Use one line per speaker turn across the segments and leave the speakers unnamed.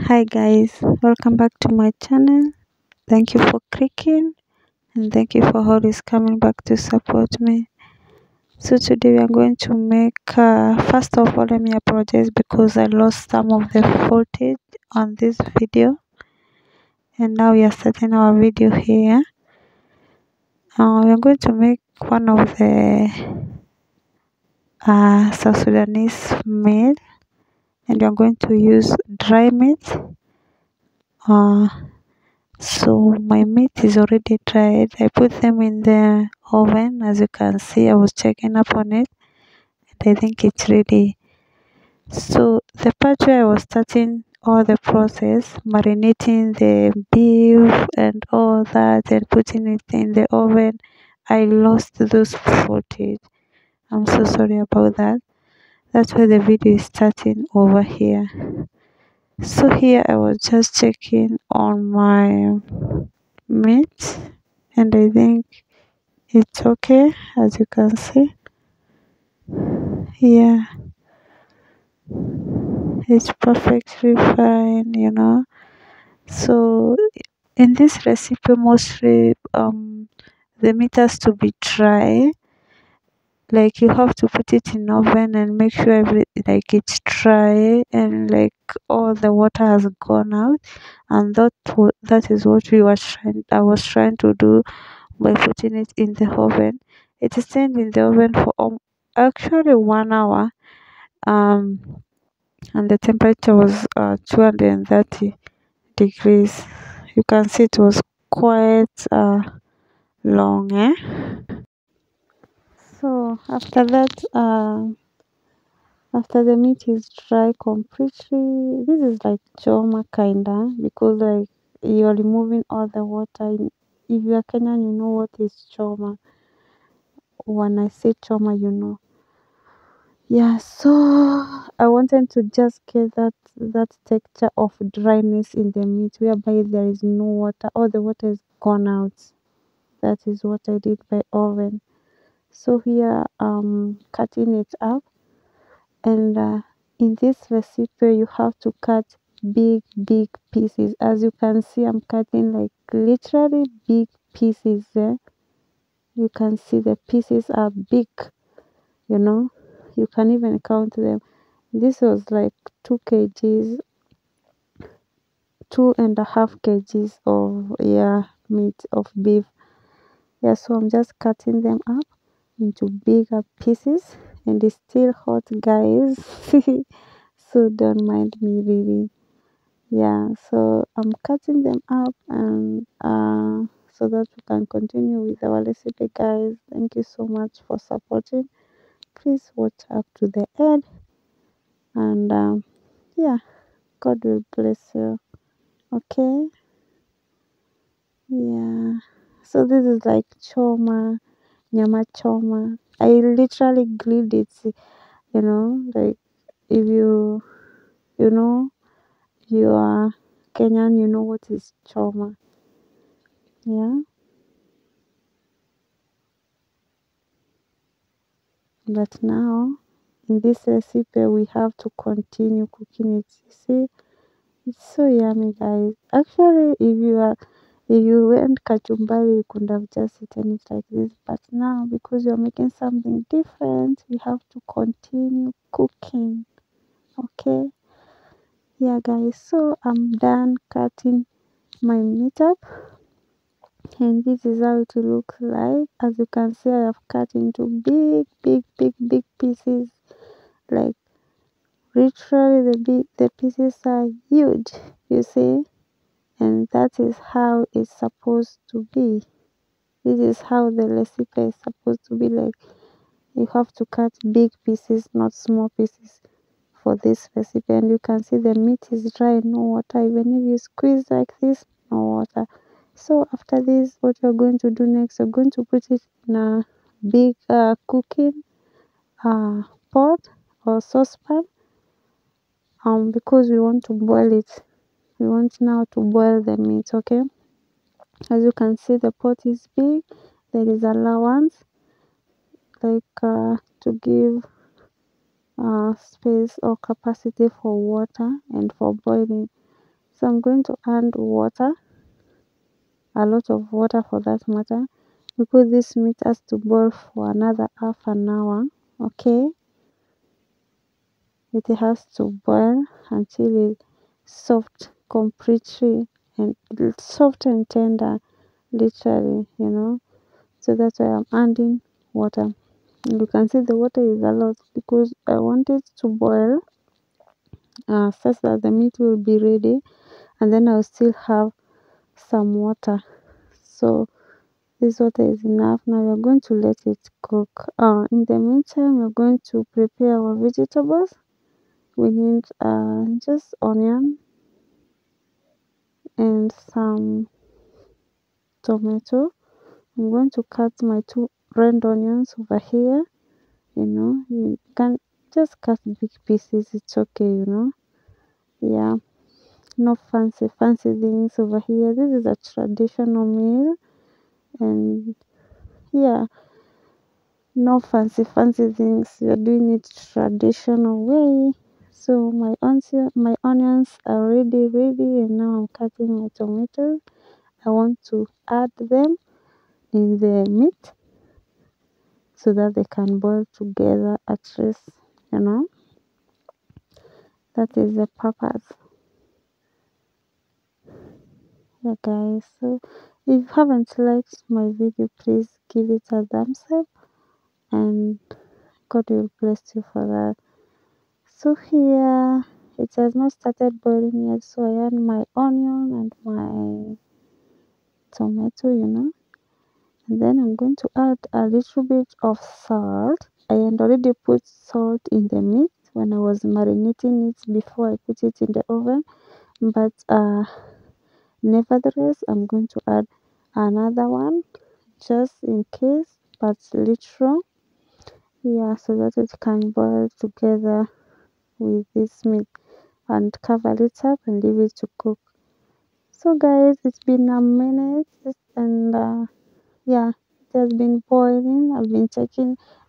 Hi guys, welcome back to my channel. Thank you for clicking and thank you for always coming back to support me. So today we are going to make first of all, let me apologize because I lost some of the footage on this video, and now we are starting our video here. We are going to make one of the South Sudanese meal, and we are going to use dry meat. So my meat is already dried. I put them in the oven. As you can see, I was checking up on it and I think it's ready. So the part where I was starting all the process, marinating the beef and all that and putting it in the oven, I lost those footage. I'm so sorry about that. That's why the video is starting over here. So here I was just checking on my meat and I think it's okay, as you can see. Yeah, it's perfectly fine. So in this recipe, mostly the meat has to be dry. Like you have to put it in oven and make sure it's dry and like all the water has gone out, and that is what I was trying to do by putting it in the oven. It is staying in the oven for actually 1 hour. Um, and the temperature was 230 degrees. You can see it was quite long. So after the meat is dry completely, this is like choma kinda, because like you're removing all the water. If you are Kenyan, you know what is choma. When I say choma, you know. Yeah, so I wanted to just get that texture of dryness in the meat whereby there is no water, all the water is gone out. That is what I did by oven. So here cutting it up, and in this recipe you have to cut big pieces. As you can see, I'm cutting like literally big pieces there. You can see the pieces are big, you know. You can even count them. This was like 2 kgs, 2.5 kgs of meat of beef. Yeah, so I'm just cutting them up into bigger pieces, and it's still hot, guys. So don't mind me, really. Yeah, so I'm cutting them up, and so that we can continue with our recipe, guys. Thank you so much for supporting. Please watch up to the end, and yeah, God will bless you. Okay. Yeah. So this is like choma, nyama choma. I literally grilled it, like if you know you are Kenyan, you know what is choma. Yeah. But now in this recipe we have to continue cooking it. You see, it's so yummy, guys. Actually, if you went kachumbari, you could have just eaten it like this. But now, because you're making something different, we have to continue cooking. Okay. Yeah, guys. So I'm done cutting my meat up, and this is how it looks like. As you can see, I have cut into big pieces. Like literally, the pieces are huge. You see, and that is how it's supposed to be. This is how the recipe is supposed to be. Like you have to cut big pieces, not small pieces, for this recipe. And you can see the meat is dry, no water. Even if you squeeze like this, no water. So after this, what you're going to do next, you're going to put it in a big cooking pot or saucepan, because we want to boil it. We want now to boil the meat. Okay, as you can see, the pot is big. There is allowance, like to give space or capacity for water and for boiling. So I'm going to add water, a lot of water for that matter, because this meat has to boil for another half an hour. Okay, it has to boil until it's soft completely, and it's soft and tender, literally, So that's why I'm adding water. And you can see the water is a lot because I want it to boil such that the meat will be ready, and then I'll still have some water. So this water is enough. Now we're going to let it cook. In the meantime, we're going to prepare our vegetables. We need just onion and some tomato. I'm going to cut my two red onions over here. You can just cut big pieces. It's okay. Yeah, no fancy things over here. This is a traditional meal, and yeah, no fancy things. We're doing it traditional way. So my onions are already ready, and now I'm cutting my tomatoes. I want to add them in the meat so that they can boil together at least. You know, that is the purpose. Yeah, guys. So if you haven't liked my video, please give it a thumbs up, and God will bless you for that. So here it has not started boiling yet, so I add my onion and my tomato. And then I'm going to add a little bit of salt. I had already put salt in the meat when I was marinating it before I put it in the oven, but nevertheless I'm going to add another one just in case, but little, yeah, so that it can boil together with this meat, and cover it up and leave it to cook. So guys, it's been a minute, and yeah, it has been boiling. I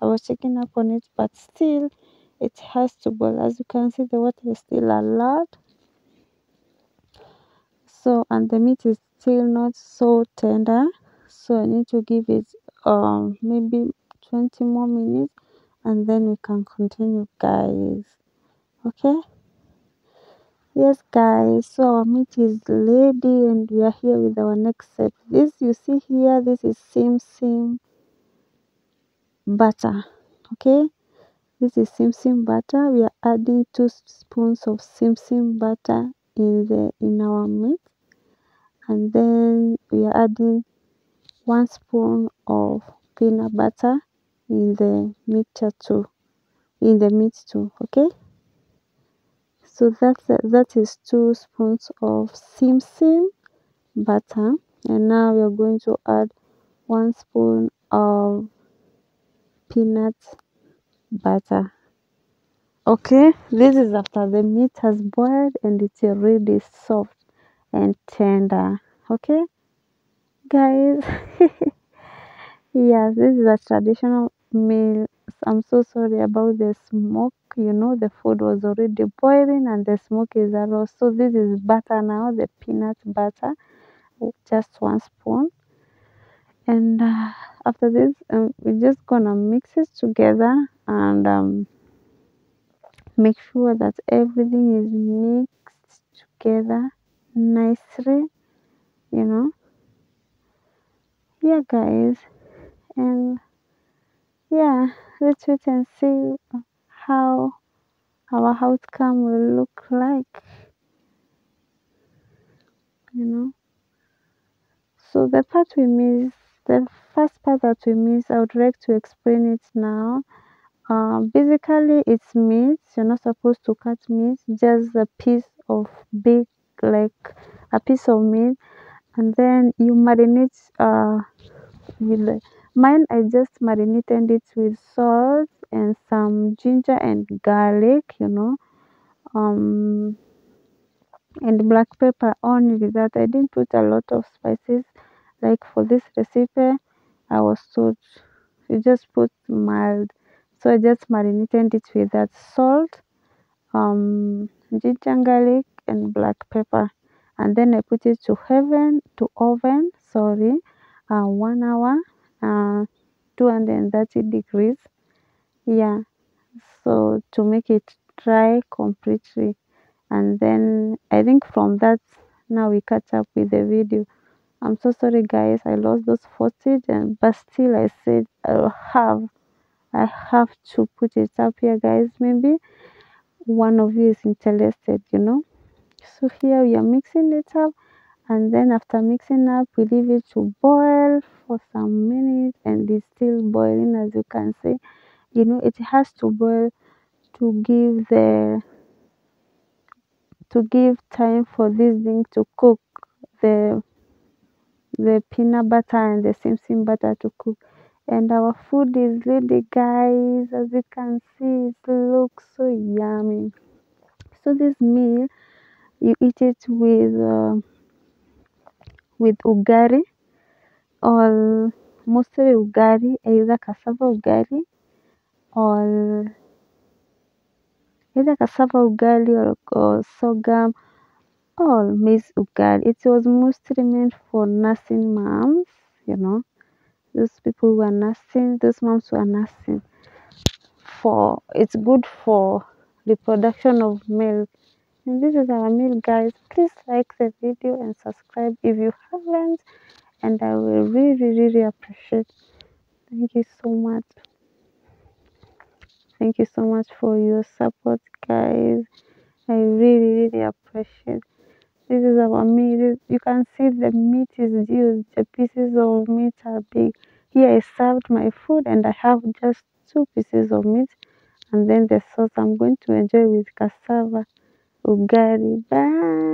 was checking up on it, but still it has to boil. As you can see, the water is still a lot. So, and the meat is still not so tender, so I need to give it maybe 20 more minutes, and then we can continue, guys. Okay. Yes, guys, so our meat is ready, and we are here with our next step. This you see here, this is sim butter. Okay, this is sim butter. We are adding 2 spoons of sim butter in our meat, and then we are adding 1 spoon of peanut butter in the meat too. Okay, so that is 2 spoons of sim butter, and now we are going to add 1 spoon of peanut butter. Okay, this is after the meat has boiled and it's already soft and tender. Okay, guys. Yes, this is a traditional meal. I'm so sorry about the smoke. The food was already boiling and the smoke is around. So this is butter now, the peanut butter, just 1 spoon. And after this, we're just gonna mix it together, and make sure that everything is mixed together nicely. you know yeah, guys, and yeah, let's wait and see how our outcome will look like. you know so the first part that we missed, I would like to explain it now. Basically, it's meat. You're not supposed to cut meat, just a piece of big, like a piece of meat, and then you marinate with mine. I just marinated it with salt and some ginger and garlic, um, and black pepper. Only that, I didn't put a lot of spices. Like for this recipe, I was told you just put mild, so I just marinated it with that salt, ginger, garlic, and black pepper. and then I put it to oven, sorry, 1 hour, 230 degrees. Yeah, so to make it dry completely. And then I think from that, now we catch up with the video. I'm so sorry guys, I lost those footage, and but still I said I have to put it up here guys. Maybe one of you is interested. So here we are mixing it up, and then after mixing up we leave it to boil for some minutes, and it's still boiling. As you can see, it has to boil to give time for this thing to cook, the peanut butter and the sim butter to cook. And our food is ready guys. As you can see, it looks so yummy. So this meal, you eat it with ugali, or mostly ugali, either cassava ugali, or or sorghum, or maize ugali. It was mostly meant for nursing moms, those people who are nursing, those moms who are nursing. It's good for the production of milk. And this is our meal guys. Please like the video and subscribe if you haven't, and I will really really appreciate. Thank you so much. Thank you so much for your support guys. I really really appreciate. This is our meat. You can see the meat is used. The pieces of meat are big. Here I served my food and I have just 2 pieces of meat, and then the sauce I'm going to enjoy with cassava ugali. Bye.